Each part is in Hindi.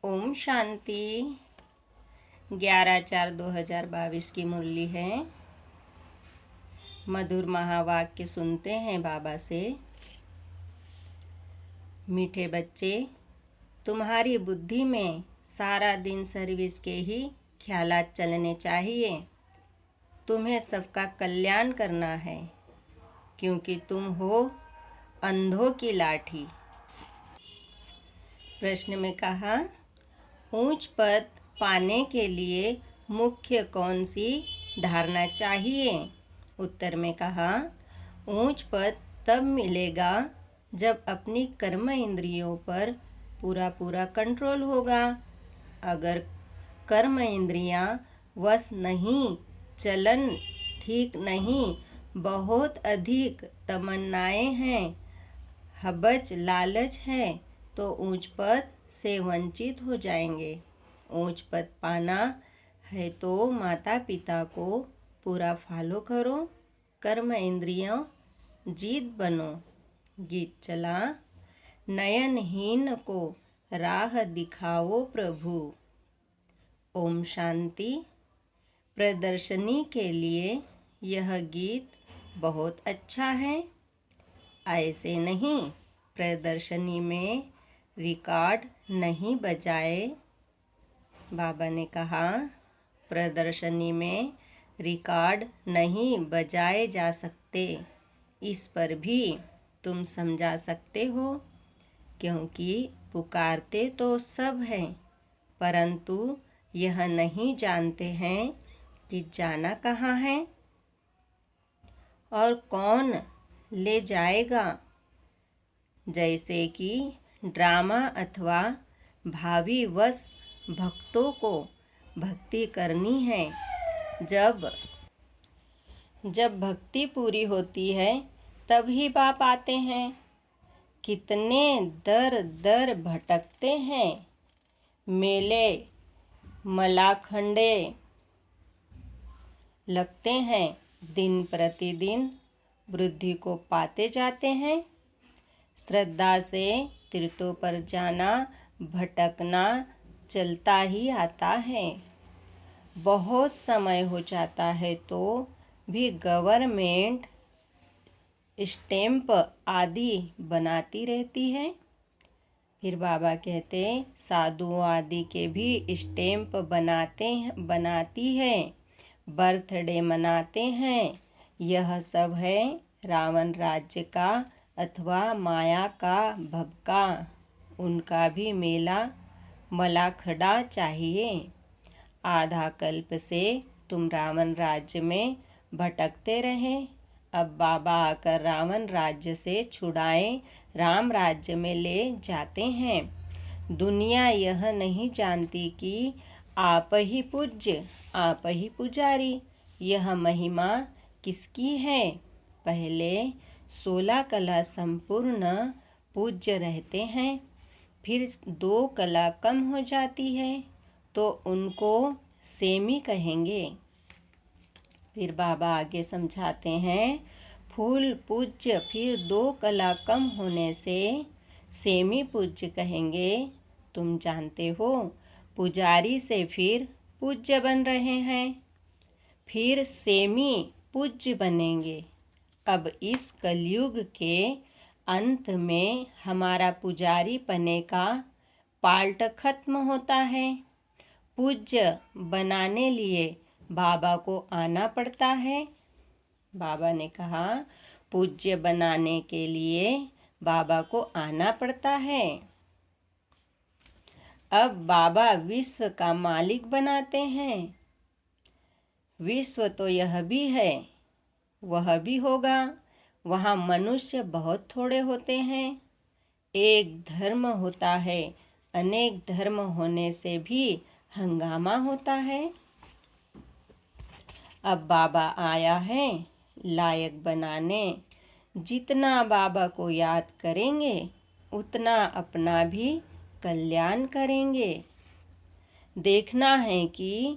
ओम शांति। 11/4/2022 की मुरली है। मधुर महावाक्य सुनते हैं बाबा से। मीठे बच्चे, तुम्हारी बुद्धि में सारा दिन सर्विस के ही ख्यालात चलने चाहिए। तुम्हें सबका कल्याण करना है, क्योंकि तुम हो अंधों की लाठी। प्रश्न में कहा, ऊंच पद पाने के लिए मुख्य कौन सी धारणा चाहिए? उत्तर में कहा, ऊंच पद तब मिलेगा जब अपनी कर्म इंद्रियों पर पूरा कंट्रोल होगा। अगर कर्म इंद्रियां वश नहीं, चलन ठीक नहीं, बहुत अधिक तमन्नाएं हैं, हबच लालच है, तो ऊंच पद से वंचित हो जाएंगे। ऊंच पद पाना है तो माता पिता को पूरा फॉलो करो, कर्म इंद्रियों जीत बनो। गीत चला, नयनहीन को राह दिखाओ प्रभु। ओम शांति। प्रदर्शनी के लिए यह गीत बहुत अच्छा है। ऐसे नहीं, प्रदर्शनी में रिकॉर्ड नहीं बजाए। बाबा ने कहा, प्रदर्शनी में रिकॉर्ड नहीं बजाए जा सकते। इस पर भी तुम समझा सकते हो, क्योंकि पुकारते तो सब हैं, परंतु यह नहीं जानते हैं कि जाना कहाँ है और कौन ले जाएगा। जैसे कि ड्रामा अथवा भावी वश भक्तों को भक्ति करनी है। जब भक्ति पूरी होती है तभी बाप आते हैं। कितने दर दर भटकते हैं, मेले मलाखंडे लगते हैं, दिन प्रतिदिन वृद्धि को पाते जाते हैं। श्रद्धा से तीर्थों पर जाना, भटकना चलता ही आता है। बहुत समय हो जाता है तो भी गवर्नमेंट स्टैंप आदि बनाती रहती है। फिर बाबा कहते, साधुओं आदि के भी स्टैंप बनाती है, बर्थडे मनाते हैं। यह सब है रावण राज्य का अथवा माया का भभका। उनका भी मेला मलाखड़ा चाहिए। आधा कल्प से तुम रावण राज्य में भटकते रहे। अब बाबा आकर रावण राज्य से छुड़ाए राम राज्य में ले जाते हैं। दुनिया यह नहीं जानती कि आप ही पूज्य, आप ही पुजारी। यह महिमा किसकी है? पहले 16 कला संपूर्ण पूज्य रहते हैं, फिर 2 कला कम हो जाती है तो उनको सेमी कहेंगे। फिर बाबा आगे समझाते हैं, फूल पूज्य फिर 2 कला कम होने से सेमी पूज्य कहेंगे। तुम जानते हो, पुजारी से फिर पूज्य बन रहे हैं, फिर सेमी पूज्य बनेंगे। अब इस कलयुग के अंत में हमारा पुजारी पने का पार्ट खत्म होता है। पूज्य बनाने लिए बाबा को आना पड़ता है। बाबा ने कहा, पूज्य बनाने के लिए बाबा को आना पड़ता है। अब बाबा विश्व का मालिक बनाते हैं। विश्व तो यह भी है, वह भी होगा। वहाँ मनुष्य बहुत थोड़े होते हैं। एक धर्म होता है, अनेक धर्म होने से भी हंगामा होता है। अब बाबा आया है लायक बनाने। जितना बाबा को याद करेंगे उतना अपना भी कल्याण करेंगे। देखना है कि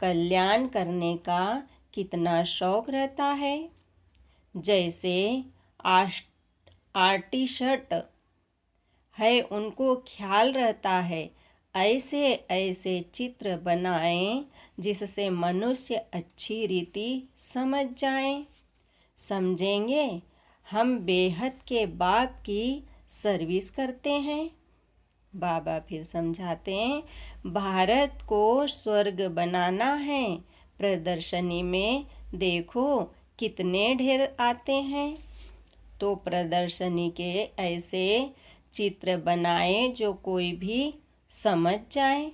कल्याण करने का कितना शौक रहता है। जैसे आर्टिस्ट है, उनको ख्याल रहता है ऐसे ऐसे चित्र बनाएं जिससे मनुष्य अच्छी रीति समझ जाएं। समझेंगे हम बेहद के बाप की सर्विस करते हैं। बाबा फिर समझाते हैं, भारत को स्वर्ग बनाना है। प्रदर्शनी में देखो कितने ढेर आते हैं। तो प्रदर्शनी के ऐसे चित्र बनाए जो कोई भी समझ जाए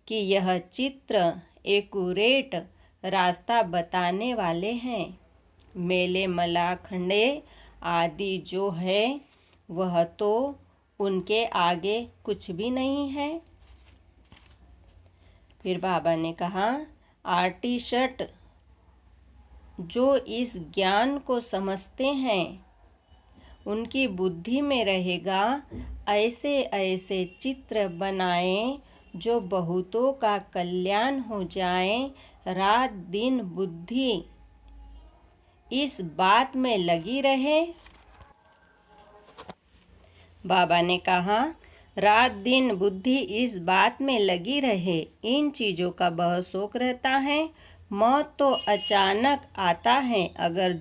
कि यह चित्र एक्यूरेट रास्ता बताने वाले हैं। मेले मलाखंडे आदि जो है वह तो उनके आगे कुछ भी नहीं है। फिर बाबा ने कहा, आर्टिस्ट जो इस ज्ञान को समझते हैं उनकी बुद्धि में रहेगा ऐसे ऐसे चित्र बनाएं जो बहुतों का कल्याण हो जाए। रात दिन बुद्धि इस बात में लगी रहे। बाबा ने कहा, रात दिन बुद्धि इस बात में लगी रहे। इन चीज़ों का बहुत शौक रहता है। मौत तो अचानक आता है। अगर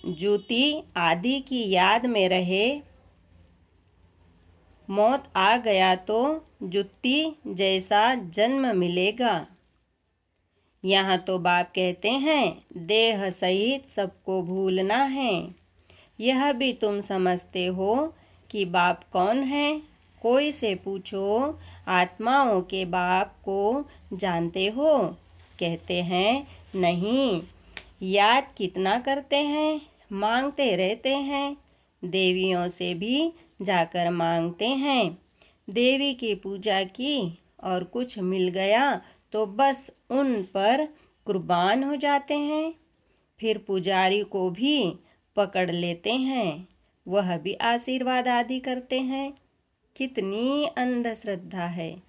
जूती आदि की याद में रहे, मौत आ गया तो जुत्ती जैसा जन्म मिलेगा। यहाँ तो बाप कहते हैं देह सहित सबको भूलना है। यह भी तुम समझते हो कि बाप कौन है। कोई से पूछो, आत्माओं के बाप को जानते हो? कहते हैं नहीं। याद कितना करते हैं, मांगते रहते हैं। देवियों से भी जाकर मांगते हैं। देवी की पूजा की और कुछ मिल गया तो बस उन पर कुर्बान हो जाते हैं। फिर पुजारी को भी पकड़ लेते हैं, वह भी आशीर्वाद आदि करते हैं। कितनी अंधश्रद्धा है।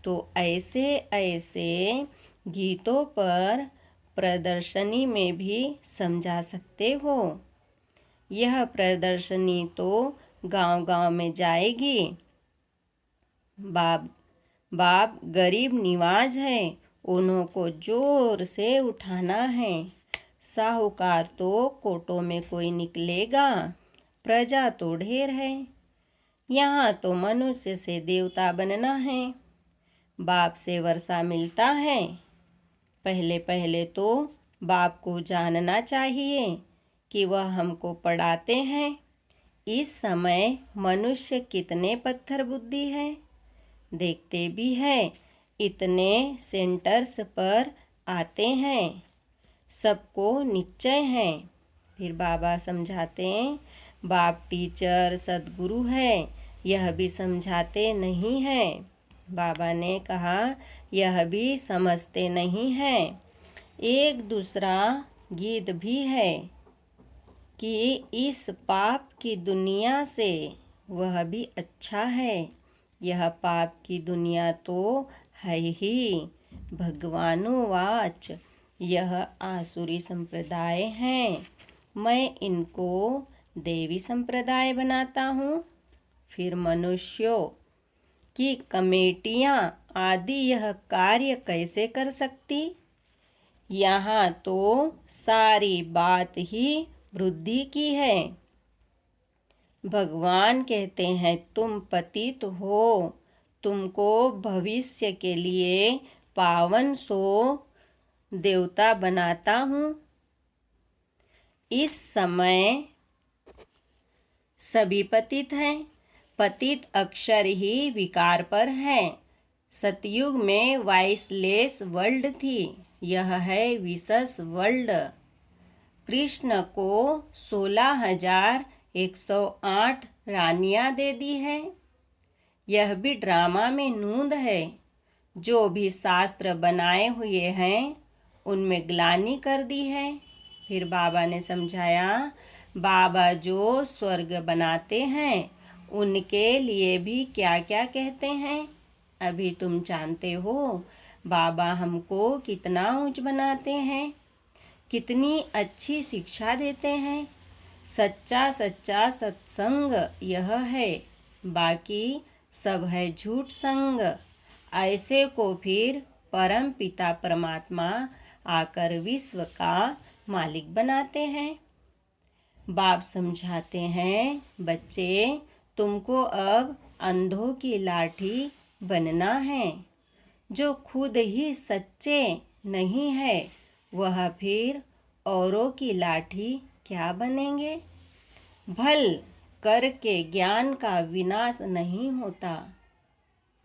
तो ऐसे ऐसे गीतों पर प्रदर्शनी में भी समझा सकते हो। यह प्रदर्शनी तो गांव-गांव में जाएगी। बाप गरीब निवाज है, उन्हों को जोर से उठाना है। साहूकार तो कोटों में कोई निकलेगा। प्रजा तो ढेर है। यहाँ तो मनुष्य से देवता बनना है। बाप से वर्षा मिलता है। पहले पहले तो बाप को जानना चाहिए कि वह हमको पढ़ाते हैं। इस समय मनुष्य कितने पत्थर बुद्धि है। देखते भी है इतने सेंटर्स पर आते हैं, सबको निश्चय है। फिर बाबा समझाते हैं, बाप टीचर सद्गुरु है, यह भी समझाते नहीं है। बाबा ने कहा यह भी समझते नहीं है। एक दूसरा गीत भी है कि इस पाप की दुनिया से वह भी अच्छा है। यह पाप की दुनिया तो है ही भगवानुवाच, यह आसुरी संप्रदाय हैं, मैं इनको देवी संप्रदाय बनाता हूँ। फिर मनुष्यों की कमेटियाँ आदि यह कार्य कैसे कर सकती। यहाँ तो सारी बात ही वृद्धि की है। भगवान कहते हैं तुम पतित हो, तुमको भविष्य के लिए पावन सो देवता बनाता हूँ। इस समय सभी पतित हैं। पतित अक्षर ही विकार पर है। सतयुग में वाइसलेस वर्ल्ड थी, यह है विशेष वर्ल्ड। कृष्ण को 16,108 रानियां दे दी है। यह भी ड्रामा में नूंद है। जो भी शास्त्र बनाए हुए हैं उनमें ग्लानि कर दी है। फिर बाबा ने समझाया, बाबा जो स्वर्ग बनाते हैं उनके लिए भी क्या क्या कहते हैं अभी तुम जानते हो। बाबा हमको कितना ऊंच बनाते हैं, कितनी अच्छी शिक्षा देते हैं। सच्चा सच्चा सत्संग यह है, बाकी सब है झूठ संग। ऐसे को फिर परम पिता परमात्मा आकर विश्व का मालिक बनाते हैं। बाप समझाते हैं, बच्चे तुमको अब अंधों की लाठी बनना है। जो खुद ही सच्चे नहीं है वह फिर औरों की लाठी क्या बनेंगे। भल कर के ज्ञान का विनाश नहीं होता।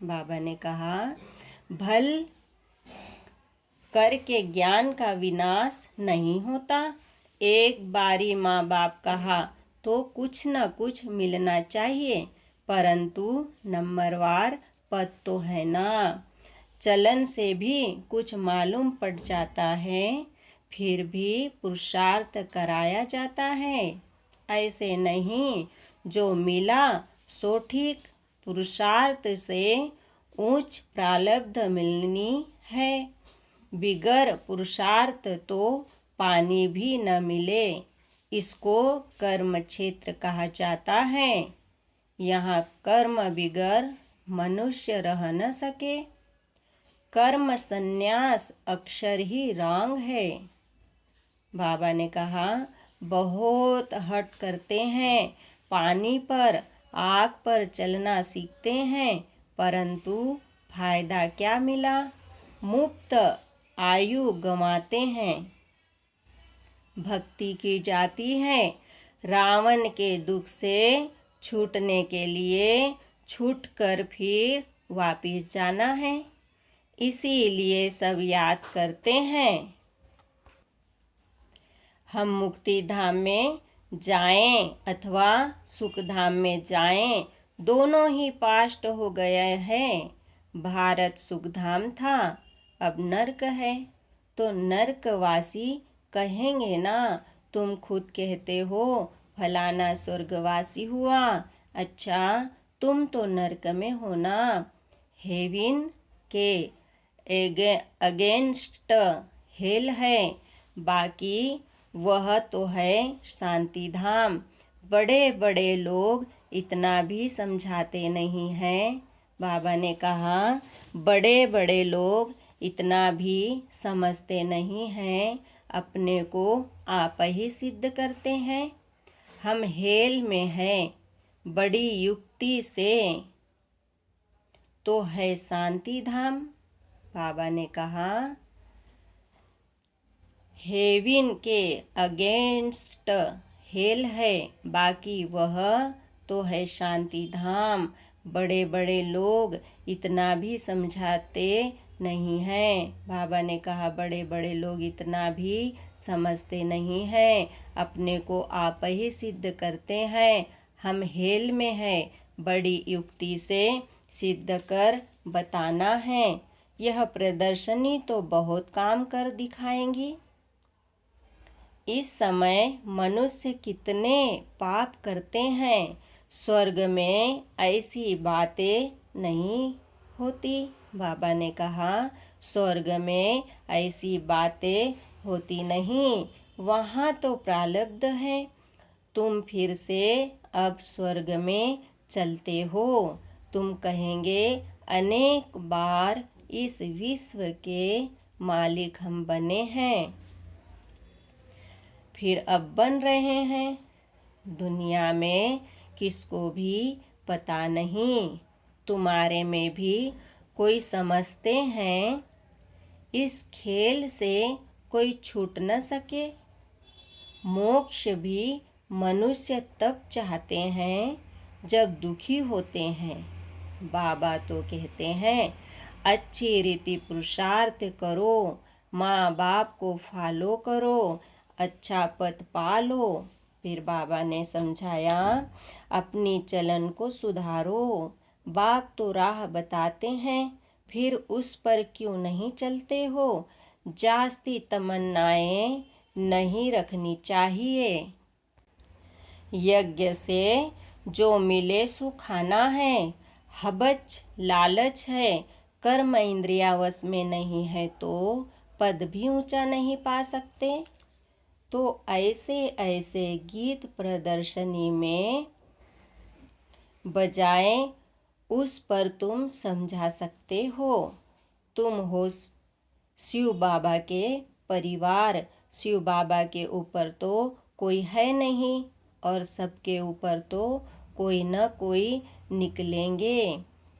बाबा ने कहा, भल कर के ज्ञान का विनाश नहीं होता। एक बारी माँ बाप कहा तो कुछ न कुछ मिलना चाहिए, परंतु नंबरवार पद तो है ना। चलन से भी कुछ मालूम पड़ जाता है, फिर भी पुरुषार्थ कराया जाता है। ऐसे नहीं, जो मिला सो ठीक, पुरुषार्थ से उच्च प्रारब्ध मिलनी है। बिगर पुरुषार्थ तो पानी भी न मिले। इसको कर्म क्षेत्र कहा जाता है। यहाँ कर्म बिगर मनुष्य रह न सके। कर्म संन्यास अक्षर ही रॉन्ग है। बाबा ने कहा, बहुत हट करते हैं, पानी पर आग पर चलना सीखते हैं, परंतु फायदा क्या मिला। मुफ्त आयु गंवाते हैं। भक्ति की जाती है, रावण के दुख से छूटने के लिए छूट कर फिर वापिस जाना है। इसीलिए सब याद करते हैं। हम मुक्ति धाम में जाएं अथवा सुख धाम में जाएं, दोनों ही पास्ट हो गए हैं। भारत सुख धाम था, अब नर्क है, तो नर्कवासी कहेंगे ना। तुम खुद कहते हो फलाना स्वर्गवासी हुआ, अच्छा तुम तो नर्क में हो ना। हेवन के अगेंस्ट हेल है, बाकी वह तो है शांति धाम। बड़े बड़े लोग इतना भी समझाते नहीं हैं। बाबा ने कहा, बड़े बड़े लोग इतना भी समझते नहीं हैं, अपने को आप ही सिद्ध करते हैं। हम हेल में हैं, बड़ी युक्ति से तो है शांति धाम। बाबा ने कहा, हेवन के अगेंस्ट हेल है, बाकी वह तो है शांति धाम। बड़े बड़े लोग इतना भी समझाते नहीं हैं। बाबा ने कहा, बड़े बड़े लोग इतना भी समझते नहीं हैं, अपने को आप ही सिद्ध करते हैं। हम हेल में हैं, बड़ी युक्ति से सिद्ध कर बताना है। यह प्रदर्शनी तो बहुत काम कर दिखाएंगी। इस समय मनुष्य कितने पाप करते हैं, स्वर्ग में ऐसी बातें नहीं होती। बाबा ने कहा, स्वर्ग में ऐसी बातें होती नहीं, वहाँ तो प्रारब्ध है। तुम फिर से अब स्वर्ग में चलते हो। तुम कहेंगे, अनेक बार इस विश्व के मालिक हम बने हैं, फिर अब बन रहे हैं। दुनिया में किसको भी पता नहीं, तुम्हारे में भी कोई समझते हैं इस खेल से कोई छूट न सके। मोक्ष भी मनुष्य तब चाहते हैं जब दुखी होते हैं। बाबा तो कहते हैं, अच्छी रीति पुरुषार्थ करो, माँ बाप को फॉलो करो, अच्छा पद पालो। फिर बाबा ने समझाया, अपनी चलन को सुधारो। बाप तो राह बताते हैं, फिर उस पर क्यों नहीं चलते हो। जास्ती तमन्नाएं नहीं रखनी चाहिए। यज्ञ से जो मिले सो खाना है। हबच लालच है, कर्म इंद्रियावश में नहीं है तो पद भी ऊंचा नहीं पा सकते। तो ऐसे ऐसे गीत प्रदर्शनी में बजाएं उस पर तुम समझा सकते हो। तुम हो शिव बाबा के परिवार, शिव बाबा के ऊपर तो कोई है नहीं और सबके ऊपर तो कोई न कोई निकलेंगे।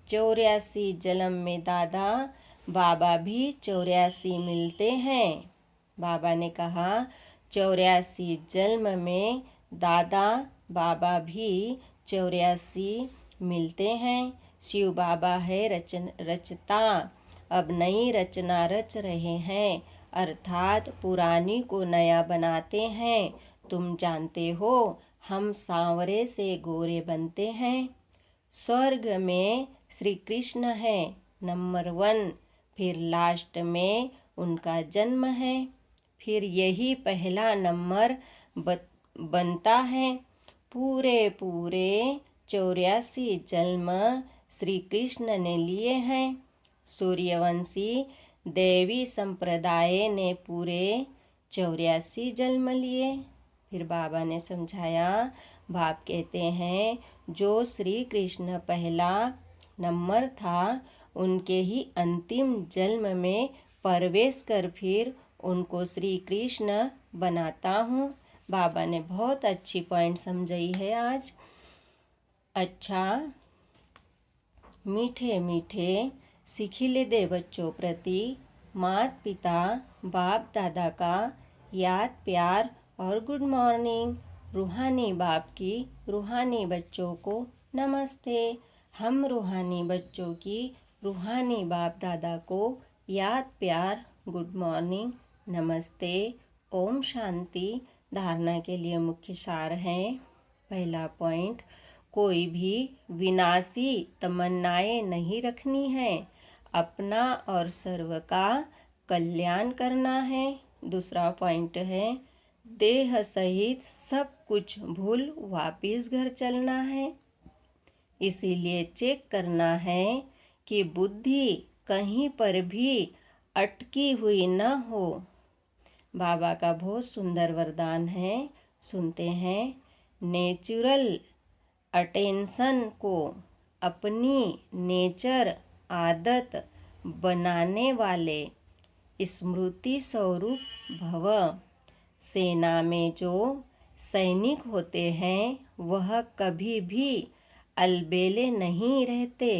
84 जन्म में दादा बाबा भी 84 मिलते हैं। बाबा ने कहा 84 जन्म में दादा बाबा भी 84 मिलते हैं। शिव बाबा है रचता, अब नई रचना रच रहे हैं, अर्थात पुरानी को नया बनाते हैं। तुम जानते हो हम सांवरे से गोरे बनते हैं। स्वर्ग में श्री कृष्ण है नंबर 1, फिर लास्ट में उनका जन्म है, फिर यही पहला नंबर बनता है। पूरे 84 जन्म श्री कृष्ण ने लिए हैं। सूर्यवंशी देवी संप्रदाय ने पूरे 84 जन्म लिए। फिर बाबा ने समझाया, बाप कहते हैं जो श्री कृष्ण पहला नंबर था उनके ही अंतिम जन्म में प्रवेश कर फिर उनको श्री कृष्ण बनाता हूँ। बाबा ने बहुत अच्छी पॉइंट समझाई है आज। अच्छा, मीठे मीठे सिखिले दे बच्चों प्रति माता पिता बाप दादा का याद प्यार और गुड मॉर्निंग। रूहानी बाप की रूहानी बच्चों को नमस्ते। हम रूहानी बच्चों की रूहानी बाप दादा को याद प्यार गुड मॉर्निंग नमस्ते। ओम शांति। धारणा के लिए मुख्य सार है। पहला पॉइंट, कोई भी विनाशी तमन्नाएं नहीं रखनी है, अपना और सर्व का कल्याण करना है। दूसरा पॉइंट है, देह सहित सब कुछ भूल वापिस घर चलना है। इसीलिए चेक करना है कि बुद्धि कहीं पर भी अटकी हुई न हो। बाबा का बहुत सुंदर वरदान है, सुनते हैं। नेचुरल अटेंशन को अपनी नेचर आदत बनाने वाले स्मृति स्वरूप भव। सेना में जो सैनिक होते हैं वह कभी भी अलबेले नहीं रहते,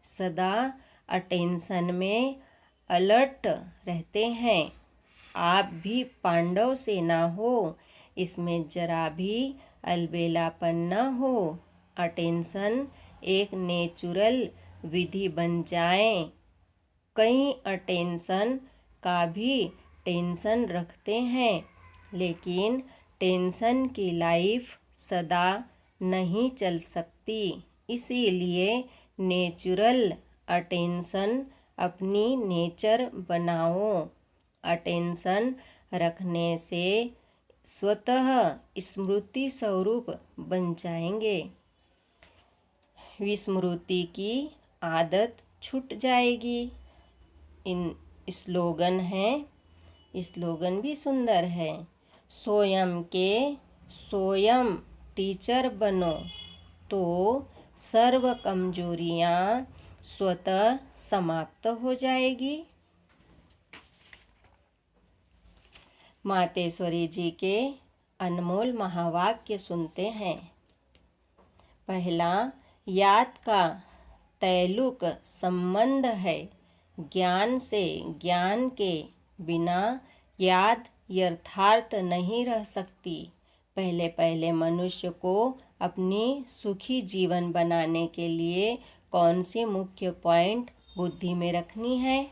सदा अटेंशन में अलर्ट रहते हैं। आप भी पांडव सेना हो, इसमें जरा भी अलबेलापन न हो। अटेंशन एक नेचुरल विधि बन जाए। कई अटेंशन का भी टेंशन रखते हैं, लेकिन टेंशन की लाइफ सदा नहीं चल सकती। इसीलिए नेचुरल अटेंशन अपनी नेचर बनाओ। अटेंशन रखने से स्वतः स्मृति स्वरूप बन जाएंगे। विस्मृति की आदत छूट जाएगी। इन स्लोगन है, स्लोगन भी सुंदर है। स्वयं के स्वयं टीचर बनो तो सर्व कमजोरियां स्वतः समाप्त हो जाएगी। मातेश्वरी जी के अनमोल महावाक्य सुनते हैं। पहला, याद का तैलुक संबंध है ज्ञान से। ज्ञान के बिना याद यथार्थ नहीं रह सकती। पहले पहले मनुष्य को अपनी सुखी जीवन बनाने के लिए कौन सी मुख्य पॉइंट बुद्धि में रखनी है?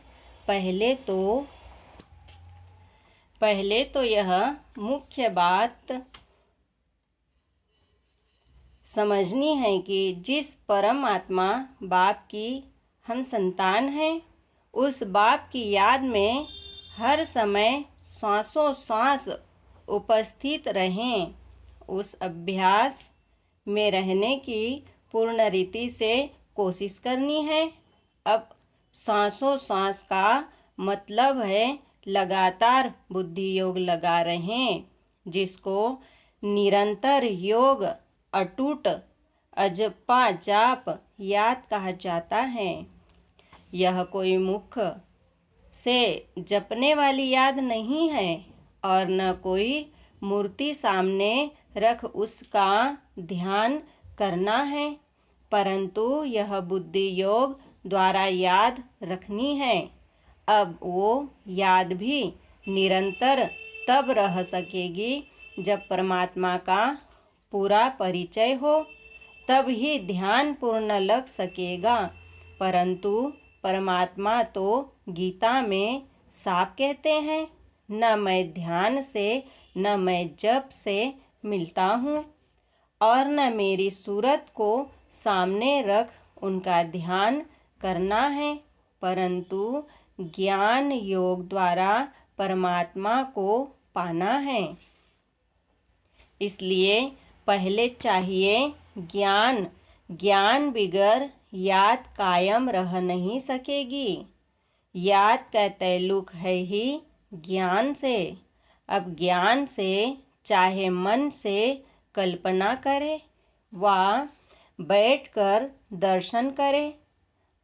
पहले तो यह मुख्य बात समझनी है कि जिस परमात्मा बाप की हम संतान हैं, उस बाप की याद में हर समय सांसों सांस उपस्थित रहें। उस अभ्यास में रहने की पूर्ण रीति से कोशिश करनी है। अब सांसों सांस का मतलब है लगातार बुद्धि योग लगा रहें, जिसको निरंतर योग अटूट अजपा जाप याद कहा जाता है। यह कोई मुख से जपने वाली याद नहीं है और न कोई मूर्ति सामने रख उसका ध्यान करना है, परंतु यह बुद्धि योग द्वारा याद रखनी है। अब वो याद भी निरंतर तब रह सकेगी जब परमात्मा का पूरा परिचय हो, तब ही ध्यान पूर्ण लग सकेगा। परंतु परमात्मा तो गीता में साफ कहते हैं, न मैं ध्यान से न मैं जप से मिलता हूँ और न मेरी सूरत को सामने रख उनका ध्यान करना है, परंतु ज्ञान योग द्वारा परमात्मा को पाना है। इसलिए पहले चाहिए ज्ञान। ज्ञान बिगर याद कायम रह नहीं सकेगी। याद का ताल्लुक है ही ज्ञान से। अब ज्ञान से चाहे मन से कल्पना करे व बैठकर दर्शन करे,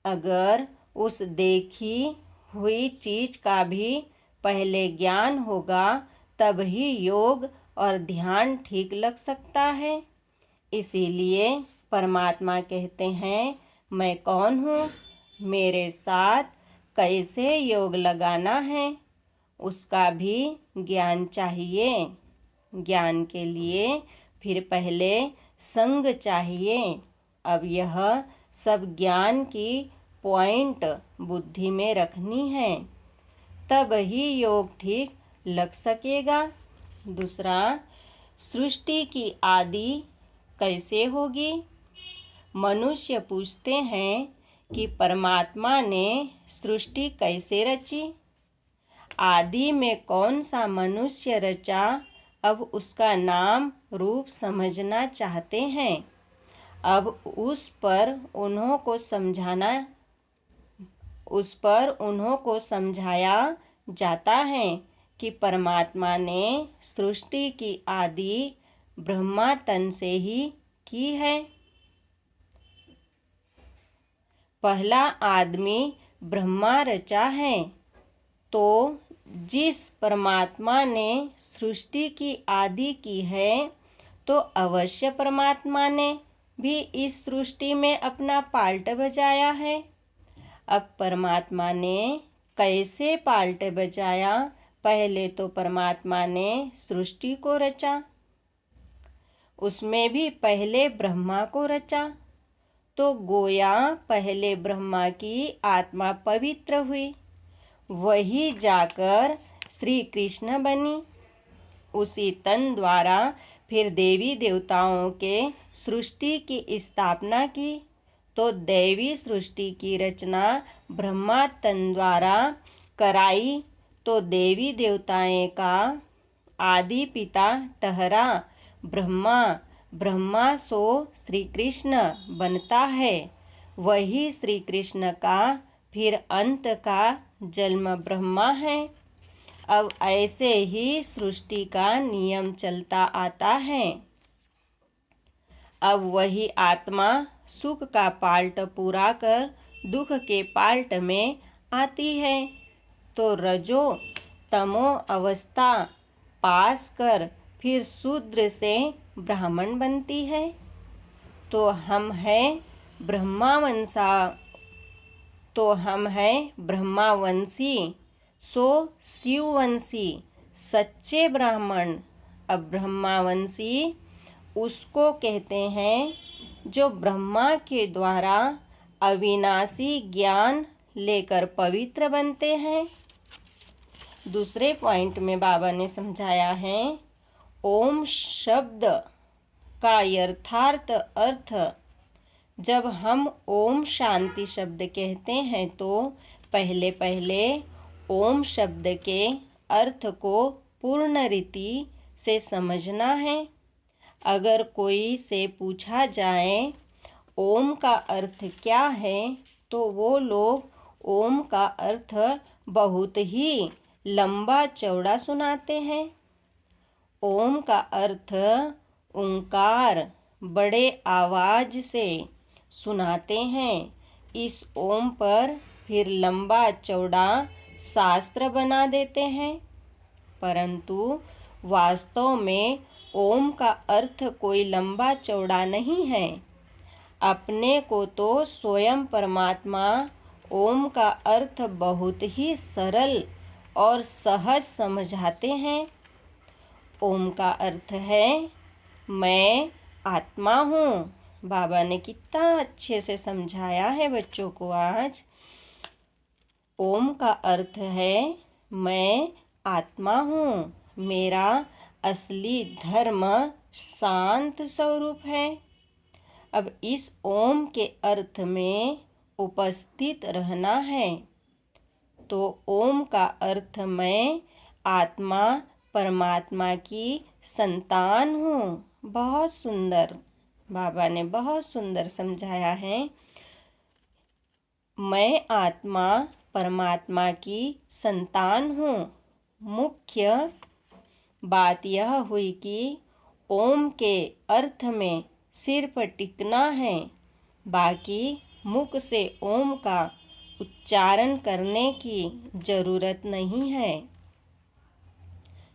अगर उस देखी हुई चीज का भी पहले ज्ञान होगा तब ही योग और ध्यान ठीक लग सकता है। इसीलिए परमात्मा कहते हैं, मैं कौन हूँ, मेरे साथ कैसे योग लगाना है, उसका भी ज्ञान चाहिए। ज्ञान के लिए फिर पहले संग चाहिए। अब यह सब ज्ञान की पॉइंट बुद्धि में रखनी है, तब ही योग ठीक लग सकेगा। दूसरा, सृष्टि की आदि कैसे होगी? मनुष्य पूछते हैं कि परमात्मा ने सृष्टि कैसे रची? आदि में कौन सा मनुष्य रचा? अब उसका नाम रूप समझना चाहते हैं। अब उस पर उन्हों को समझाया जाता है कि परमात्मा ने सृष्टि की आदि ब्रह्मा तन से ही की है। पहला आदमी ब्रह्मा रचा है, तो जिस परमात्मा ने सृष्टि की आदि की है, तो अवश्य परमात्मा ने भी इस सृष्टि में अपना पार्ट बजाया है। अब परमात्मा ने कैसे पार्ट बजाया? पहले तो परमात्मा ने सृष्टि को रचा, उसमें भी पहले ब्रह्मा को रचा, तो गोया पहले ब्रह्मा की आत्मा पवित्र हुई, वही जाकर श्री कृष्ण बनी। उसी तन द्वारा फिर देवी देवताओं के सृष्टि की स्थापना की, तो दैवी सृष्टि की रचना ब्रह्मा तन द्वारा कराई, तो देवी देवताएं का आदि पिता ठहरा ब्रह्मा। ब्रह्मा सो श्री कृष्ण बनता है, वही श्री कृष्ण का फिर अंत का जन्म ब्रह्मा है। अब ऐसे ही सृष्टि का नियम चलता आता है। अब वही आत्मा सुख का पार्ट पूरा कर दुख के पार्ट में आती है, तो रजो तमो अवस्था पास कर फिर शूद्र से ब्राह्मण बनती है। तो हम हैं ब्रह्मावंशी, सो शिववंशी सच्चे ब्राह्मण। अब ब्रह्मावंशी उसको कहते हैं जो ब्रह्मा के द्वारा अविनाशी ज्ञान लेकर पवित्र बनते हैं। दूसरे पॉइंट में बाबा ने समझाया है, ओम शब्द का यथार्थ अर्थ। जब हम ओम शांति शब्द कहते हैं तो पहले पहले ओम शब्द के अर्थ को पूर्ण रीति से समझना है। अगर कोई से पूछा जाए ओम का अर्थ क्या है, तो वो लोग ओम का अर्थ बहुत ही लंबा चौड़ा सुनाते हैं। ओम का अर्थ ओंकार, बड़े आवाज से सुनाते हैं। इस ओम पर फिर लंबा चौड़ा शास्त्र बना देते हैं, परंतु वास्तव में ओम का अर्थ कोई लंबा चौड़ा नहीं है। अपने को तो स्वयं परमात्मा ओम का अर्थ बहुत ही सरल और सहज समझाते हैं। ओम का अर्थ है मैं आत्मा हूँ। बाबा ने कितना अच्छे से समझाया है बच्चों को आज। ओम का अर्थ है मैं आत्मा हूँ। मेरा असली धर्म शांत स्वरूप है। अब इस ओम के अर्थ में उपस्थित रहना है। तो ओम का अर्थ मैं आत्मा परमात्मा की संतान हूँ। बहुत सुंदर, बाबा ने बहुत सुंदर समझाया है। मैं आत्मा परमात्मा की संतान हूँ। मुख्य बात यह हुई कि ओम के अर्थ में सिर्फ टिकना है, बाकी मुख से ओम का उच्चारण करने की जरूरत नहीं है।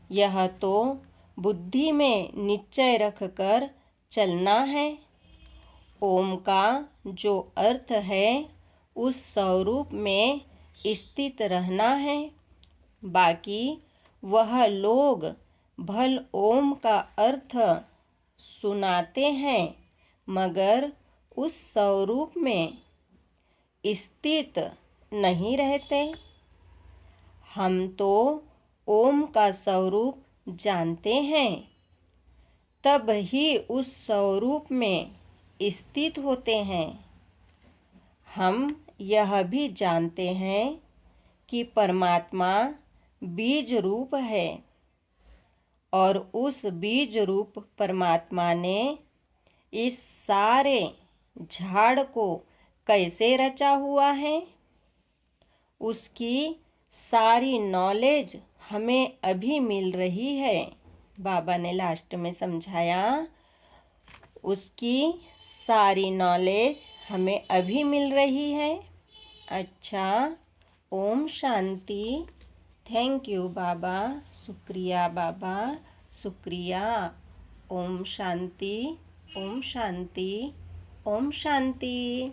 यह तो बुद्धि में निश्चय रखकर चलना है। ओम का जो अर्थ है उस स्वरूप में स्थित रहना है। बाकी वह लोग भल ओम का अर्थ सुनाते हैं मगर उस स्वरूप में स्थित नहीं रहते। हम तो ओम का स्वरूप जानते हैं, तब ही उस स्वरूप में स्थित होते हैं। हम यह भी जानते हैं कि परमात्मा बीज रूप है और उस बीज रूप परमात्मा ने इस सारे झाड़ को कैसे रचा हुआ है, उसकी सारी नॉलेज हमें अभी मिल रही है। बाबा ने लास्ट में समझाया, उसकी सारी नॉलेज हमें अभी मिल रही है। अच्छा, ओम शांति। थैंक यू बाबा, शुक्रिया बाबा, शुक्रिया। ओम शांति, ओम शांति, ओम शांति।